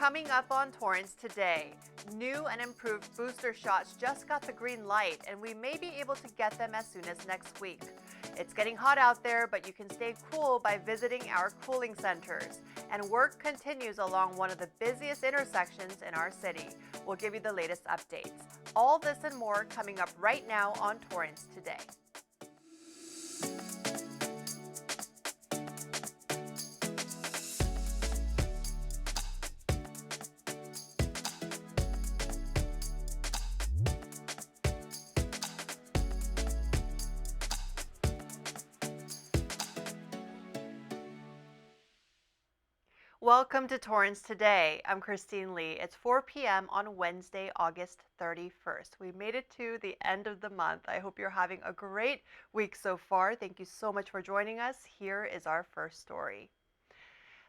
Coming up on Torrance today, new and improved booster shots just got the green light, and we may be able to get them as soon as next week. It's getting hot out there, but you can stay cool by visiting our cooling centers. And work continues along one of the busiest intersections in our city. We'll give you the latest updates. All this and more coming up right now on Torrance Today. Welcome to Torrance Today. I'm Christine Lee. It's 4 p.m. on Wednesday, August 31st. We made it to the end of the month. I hope you're having a great week so far. Thank you so much for joining us. Here is our first story.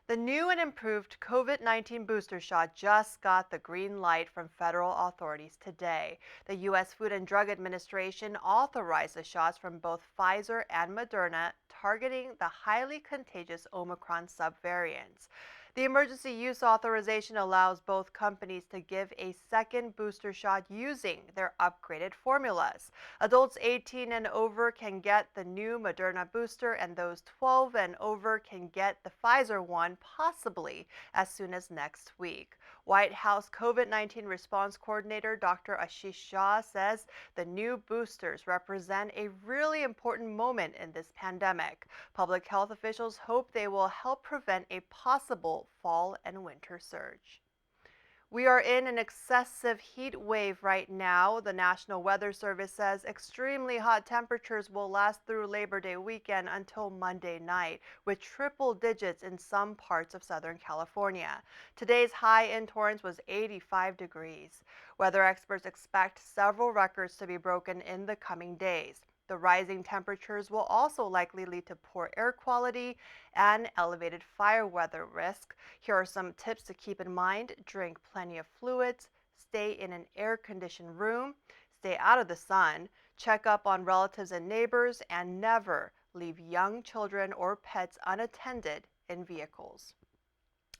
The new and improved COVID-19 booster shot just got the green light from federal authorities today. The U.S. Food and Drug Administration authorized the shots from both Pfizer and Moderna, targeting the highly contagious Omicron subvariants. The emergency use authorization allows both companies to give a second booster shot using their upgraded formulas. Adults 18 and over can get the new Moderna booster, and those 12 and over can get the Pfizer one possibly as soon as next week. White House COVID-19 response coordinator Dr. Ashish Jha says the new boosters represent a really important moment in this pandemic. Public health officials hope they will help prevent a possible fall and winter surge. We are in an excessive heat wave right now. The National Weather Service says extremely hot temperatures will last through Labor Day weekend until Monday night, with triple digits in some parts of Southern California. Today's high in Torrance was 85 degrees. Weather experts expect several records to be broken in the coming days. The rising temperatures will also likely lead to poor air quality and elevated fire weather risk. Here are some tips to keep in mind. Drink plenty of fluids, stay in an air-conditioned room, stay out of the sun, check up on relatives and neighbors, and never leave young children or pets unattended in vehicles.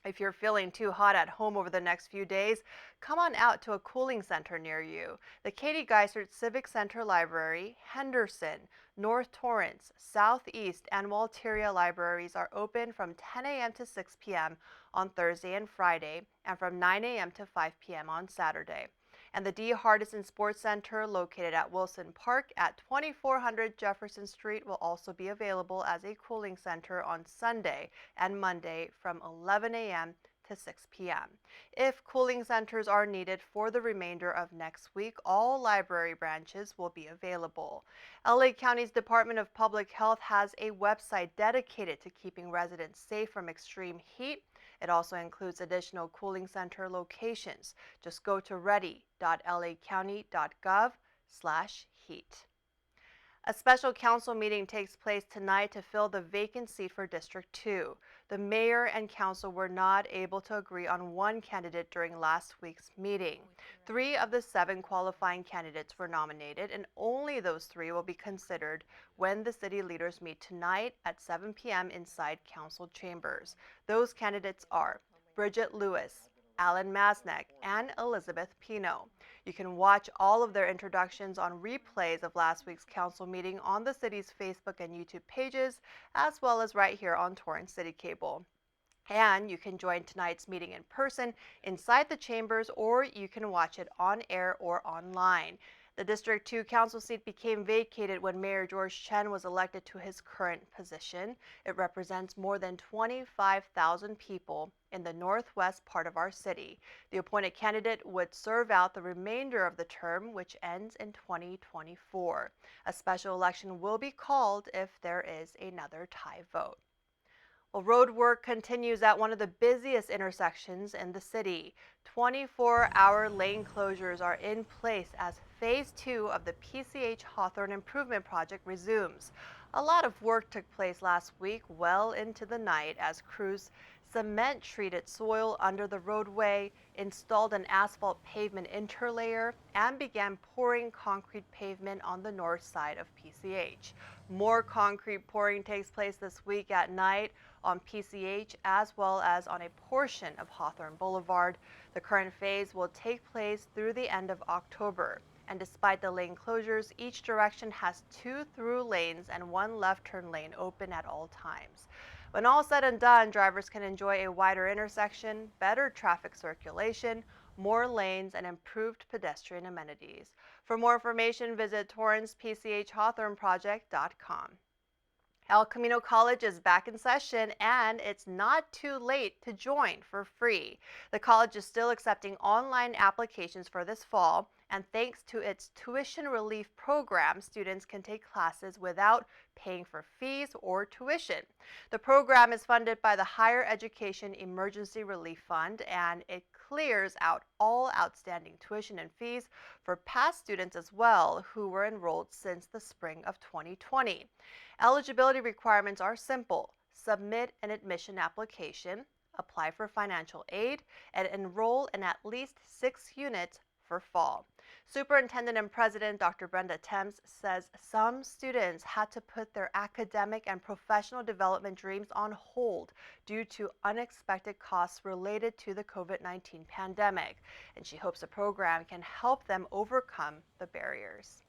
If you're feeling too hot at home over the next few days, come on out to a cooling center near you. The Katie Geisert Civic Center Library, Henderson, North Torrance, Southeast, and Walteria libraries are open from 10 a.m. to 6 p.m. on Thursday and Friday, and from 9 a.m. to 5 p.m. on Saturday. And the D. Hardison Sports Center, located at Wilson Park at 2400 Jefferson Street, will also be available as a cooling center on Sunday and Monday from 11 a.m. to 6 p.m. If cooling centers are needed for the remainder of next week, all library branches will be available. LA County's Department of Public Health has a website dedicated to keeping residents safe from extreme heat. It also includes additional cooling center locations. Just go to ready.lacounty.gov/heat. A special council meeting takes place tonight to fill the vacant seat for District 2. The mayor and council were not able to agree on one candidate during last week's meeting. 3 of the 7 qualifying candidates were nominated, and only those 3 will be considered when the city leaders meet tonight at 7 p.m. inside council chambers. Those candidates are Bridget Lewis, Alan Masnek, and Elizabeth Pino. You can watch all of their introductions on replays of last week's council meeting on the city's Facebook and YouTube pages, as well as right here on Torrance City Cable. And you can join tonight's meeting in person inside the chambers, or you can watch it on air or online. The District 2 council seat became vacated when Mayor George Chen was elected to his current position. It represents more than 25,000 people in the northwest part of our city. The appointed candidate would serve out the remainder of the term, which ends in 2024. A special election will be called if there is another tie vote. Well, road work continues at one of the busiest intersections in the city. 24-hour lane closures are in place as Phase 2 of the PCH Hawthorne improvement project resumes. A lot of work took place last week, well into the night, as crews cement-treated soil under the roadway, installed an asphalt pavement interlayer, and began pouring concrete pavement on the north side of PCH. More concrete pouring takes place this week at night on PCH as well as on a portion of Hawthorne Boulevard. The current phase will take place through the end of October. And despite the lane closures, each direction has 2 through lanes and 1 left turn lane open at all times. When all said and done, drivers can enjoy a wider intersection, better traffic circulation, more lanes, and improved pedestrian amenities. For more information, visit torrancepchhawthorneproject.com. El Camino College is back in session, and it's not too late to join for free. The college is still accepting online applications for this fall, and thanks to its tuition relief program, students can take classes without paying for fees or tuition. The program is funded by the Higher Education Emergency Relief Fund, and it clears out all outstanding tuition and fees for past students as well who were enrolled since the spring of 2020. Eligibility requirements are simple. Submit an admission application, apply for financial aid, and enroll in at least 6 units for fall. Superintendent and President Dr. Brenda Thames says some students had to put their academic and professional development dreams on hold due to unexpected costs related to the COVID-19 pandemic, and she hopes the program can help them overcome the barriers.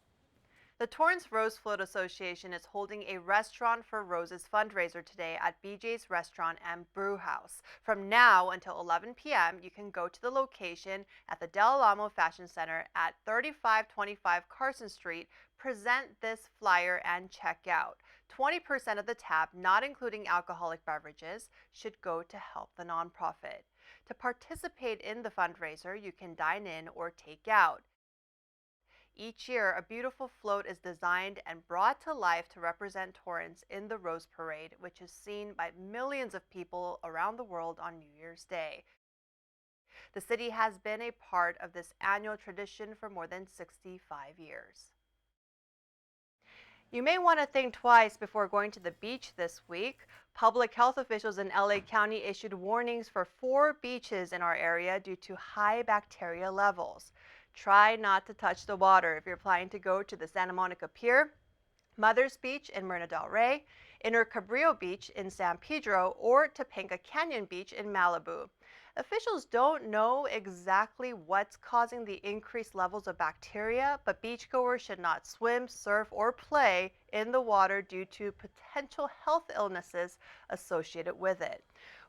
The Torrance Rose Float Association is holding a Restaurant for Roses fundraiser today at BJ's Restaurant and Brew House. From now until 11 p.m., you can go to the location at the Del Amo Fashion Center at 3525 Carson Street, present this flyer, and check out. 20% of the tab, not including alcoholic beverages, should go to help the nonprofit. To participate in the fundraiser, you can dine in or take out. Each year, a beautiful float is designed and brought to life to represent Torrance in the Rose Parade, which is seen by millions of people around the world on New Year's Day. The city has been a part of this annual tradition for more than 65 years. You may want to think twice before going to the beach this week. Public health officials in LA County issued warnings for 4 beaches in our area due to high bacteria levels. Try not to touch the water if you're planning to go to the Santa Monica Pier, Mother's Beach in Marina del Rey, Inner Cabrillo Beach in San Pedro, or Topanga Canyon Beach in Malibu. Officials don't know exactly what's causing the increased levels of bacteria, but beachgoers should not swim, surf, or play in the water due to potential health illnesses associated with it.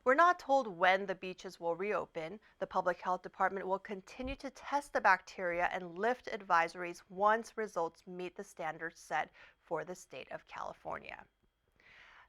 We're not told when the beaches will reopen. The Public Health Department will continue to test the bacteria and lift advisories once results meet the standards set for the state of California.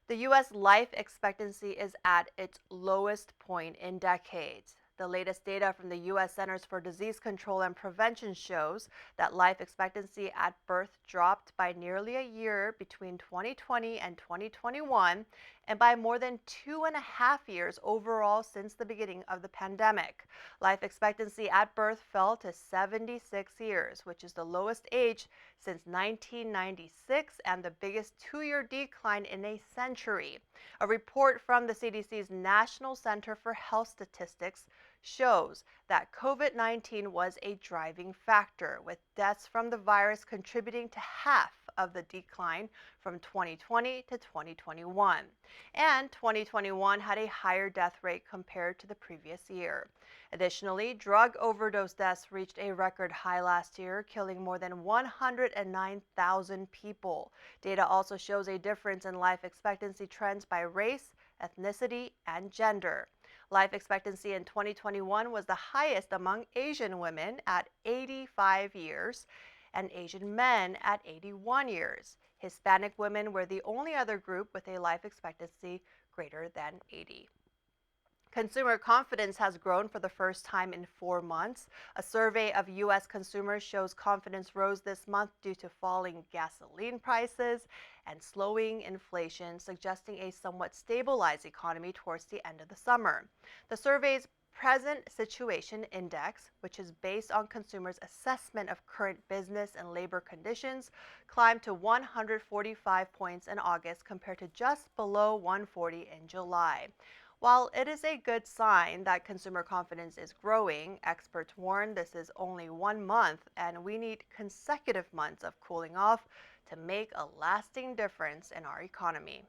The U.S. life expectancy is at its lowest point in decades. The latest data from the U.S. Centers for Disease Control and Prevention shows that life expectancy at birth dropped by nearly a year between 2020 and 2021, and by more than 2.5 years overall since the beginning of the pandemic. Life expectancy at birth fell to 76 years, which is the lowest age since 1996 and the biggest 2-year decline in a century. A report from the CDC's National Center for Health Statistics shows that COVID-19 was a driving factor, with deaths from the virus contributing to half of the decline from 2020 to 2021. And 2021 had a higher death rate compared to the previous year. Additionally, drug overdose deaths reached a record high last year, killing more than 109,000 people. Data also shows a difference in life expectancy trends by race, ethnicity, and gender. Life expectancy in 2021 was the highest among Asian women at 85 years and Asian men at 81 years. Hispanic women were the only other group with a life expectancy greater than 80. Consumer confidence has grown for the first time in 4 months. A survey of U.S. consumers shows confidence rose this month due to falling gasoline prices and slowing inflation, suggesting a somewhat stabilized economy towards the end of the summer. The survey's Present Situation Index, which is based on consumers' assessment of current business and labor conditions, climbed to 145 points in August compared to just below 140 in July. While it is a good sign that consumer confidence is growing, experts warn this is only 1 month and we need consecutive months of cooling off to make a lasting difference in our economy.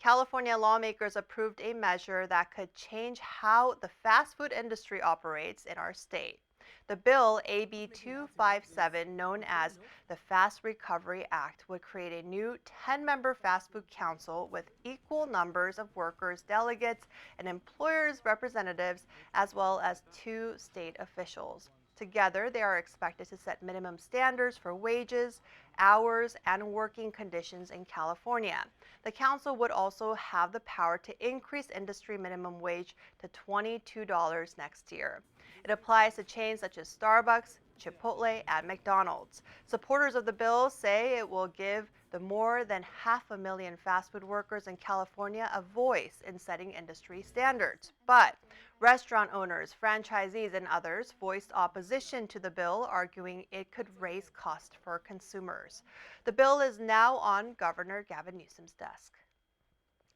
California lawmakers approved a measure that could change how the fast food industry operates in our state. The bill, AB 257, known as the Fast Recovery Act, would create a new 10-member fast food council with equal numbers of workers, delegates, and employers' representatives, as well as 2 state officials. Together, they are expected to set minimum standards for wages, hours, and working conditions in California. The council would also have the power to increase industry minimum wage to $22 next year. It applies to chains such as Starbucks, Chipotle, and McDonald's. Supporters of the bill say it will give the more than 500,000 fast food workers in California a voice in setting industry standards. But restaurant owners, franchisees, and others voiced opposition to the bill, arguing it could raise costs for consumers. The bill is now on Governor Gavin Newsom's desk.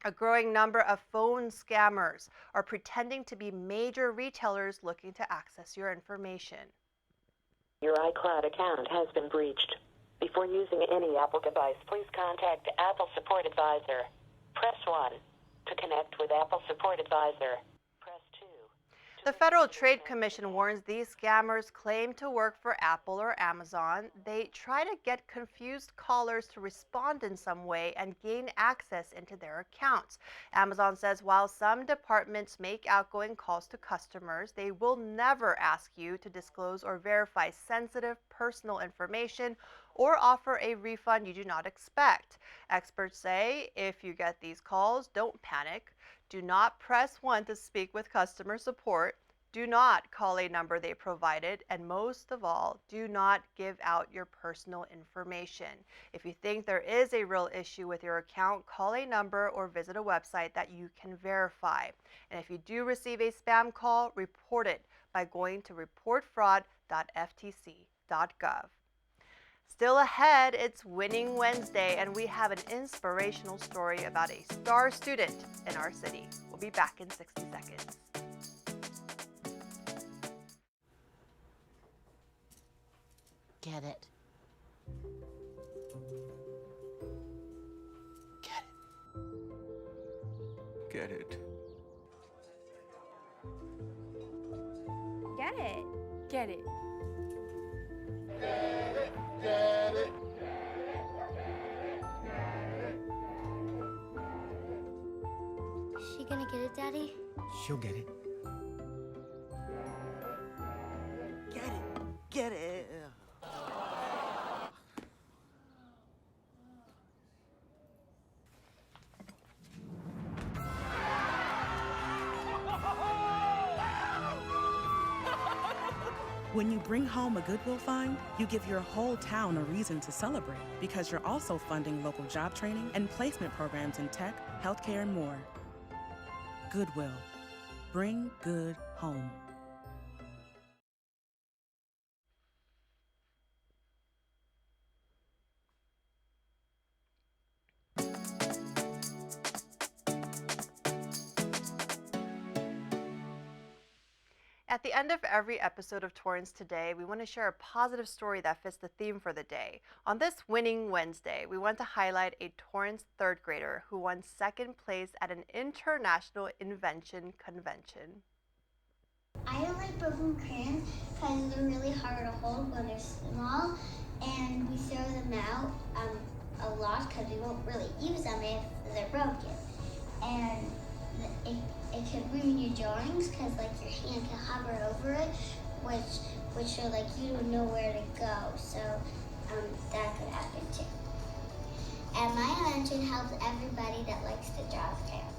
A growing number of phone scammers are pretending to be major retailers looking to access your information. Your iCloud account has been breached. Before using any Apple device, please contact the Apple Support Advisor. Press 1 to connect with Apple Support Advisor. Press 2. The Federal Trade Commission warns these scammers claim to work for Apple or Amazon. They try to get confused callers to respond in some way and gain access into their accounts. Amazon says while some departments make outgoing calls to customers, they will never ask you to disclose or verify sensitive personal information or offer a refund you do not expect. Experts say if you get these calls, don't panic. Do not press 1 to speak with customer support. Do not call a number they provided. And most of all, do not give out your personal information. If you think there is a real issue with your account, call a number or visit a website that you can verify. And if you do receive a spam call, report it by going to reportfraud.ftc.gov. Still ahead, it's Winning Wednesday, and we have an inspirational story about a star student in our city. We'll be back in 60 seconds. Get it. Get it. Get it. Get it. Get it. Get it. Is she gonna get it, Daddy? She'll get it. Get it. Get it. When you bring home a Goodwill find, you give your whole town a reason to celebrate because you're also funding local job training and placement programs in tech, healthcare, and more. Goodwill. Bring good home. At the end of every episode of Torrance Today, we want to share a positive story that fits the theme for the day. On this Winning Wednesday, we want to highlight a Torrance third grader who won second place at an international invention convention. I don't like broken crayons because they're really hard to hold when they're small, and we throw them out a lot because we won't really use them if they're broken. And it could ruin your drawings because like your hand can hover over it, which are like you don't know where to go. So that could happen too. And my invention helps everybody that likes to draw crayons.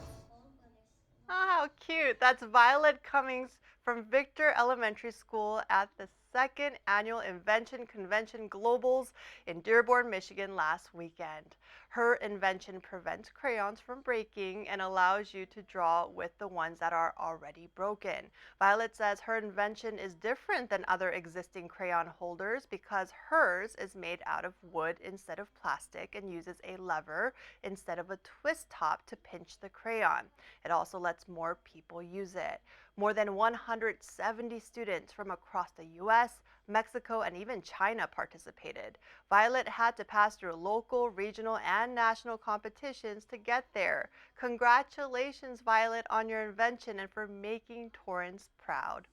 Oh, how cute. That's Violet Cummings from Victor Elementary School at the second annual Invention Convention Globals in Dearborn, Michigan last weekend. Her invention prevents crayons from breaking and allows you to draw with the ones that are already broken. Violet says her invention is different than other existing crayon holders because hers is made out of wood instead of plastic and uses a lever instead of a twist top to pinch the crayon. It also lets more people use it. More than 170 students from across the US, Mexico, and even China participated. Violet had to pass through local, regional, and national competitions to get there. Congratulations, Violet, on your invention and for making Torrance proud.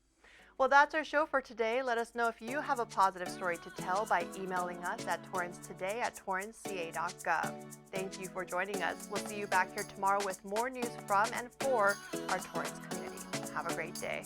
Well, that's our show for today. Let us know if you have a positive story to tell by emailing us at torrancetoday@torranceca.gov. Thank you for joining us. We'll see you back here tomorrow with more news from and for our Torrance community. Have a great day.